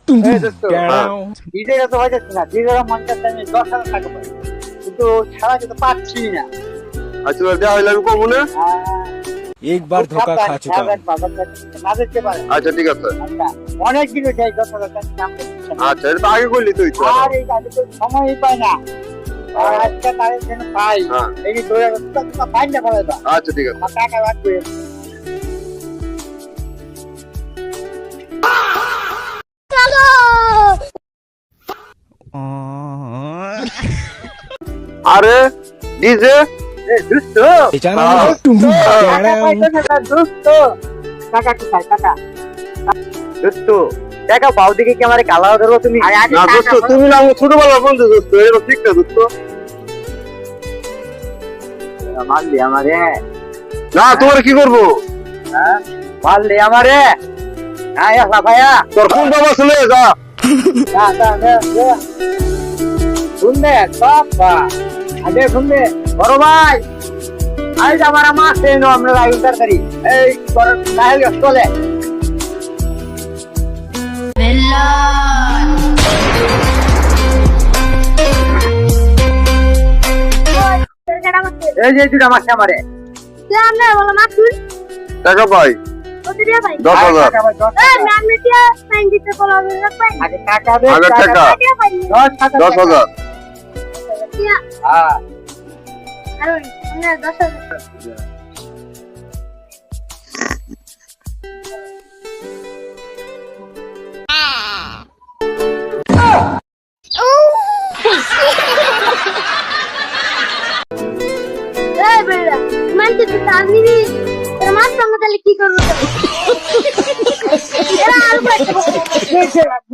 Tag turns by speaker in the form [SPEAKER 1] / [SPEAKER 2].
[SPEAKER 1] ডিজেটা তো হয়ে যাচ্ছে না, ডিজের মন চাচ্ছে আমি 10,000 টাকা পাই, কিন্তু ছাড়া কিন্তু পাচ্ছি না।
[SPEAKER 2] আচ্ছা দেওয়া হইলে আমি কমু না।
[SPEAKER 3] एक बार धोखा खा चुका हूँ।
[SPEAKER 1] না দেখতে পারে।
[SPEAKER 2] আচ্ছা ঠিক আছে।
[SPEAKER 1] আচ্ছা, অনেক দিন হয়ে যায় 10,000 টাকা কাম করছি না।
[SPEAKER 2] আচ্ছা এটা তো আগে করলি তুই তো।
[SPEAKER 1] আর এই কাজে তো সময়ই পাই না। আর আজকে তারের জন্য পাই,
[SPEAKER 2] হ্যাঁ।
[SPEAKER 1] এই যে 2000 টাকা পাই না বলে দাও।
[SPEAKER 2] আচ্ছা ঠিক আছে।
[SPEAKER 1] আমার টাকা রাখবে।
[SPEAKER 2] আরে ডিজে
[SPEAKER 1] এ দুষ্ট,
[SPEAKER 3] बेचारा
[SPEAKER 1] টাকা পাইছো না তা দুষ্ট। টাকা কোথায় টাকা? দুষ্ট, টাকা পাও দিকে কি আমারে কালা ধরো তুমি? আরে আগে
[SPEAKER 2] না
[SPEAKER 1] টাকা
[SPEAKER 2] দোস্ত
[SPEAKER 1] পাও।
[SPEAKER 2] তুমি না আমার ছোটবেলার বন্ধু দোস্ত, এটা ঠিক না দোস্ত।
[SPEAKER 1] মারলি আমারে,
[SPEAKER 2] না তোমার কি করবো?
[SPEAKER 1] হ্যাঁ? মারলি আমারে। হ্যাঁ আসলা ভাইয়া।
[SPEAKER 2] তোর কোন বাবা চলে যা।
[SPEAKER 1] না না না শুনবে বাবা, আগে শুনবে বড় ভাই, আজ আমার মাছ এনো আমরা রাইল তরকারি এই বড় সাহেব চলে। এই যে দুটা মাছ আমারে
[SPEAKER 2] টাকা পাই 10,000।
[SPEAKER 1] আগে টাকা দে,
[SPEAKER 2] আগে টাকা 10,000।
[SPEAKER 1] হ্যাঁ
[SPEAKER 4] কি করবো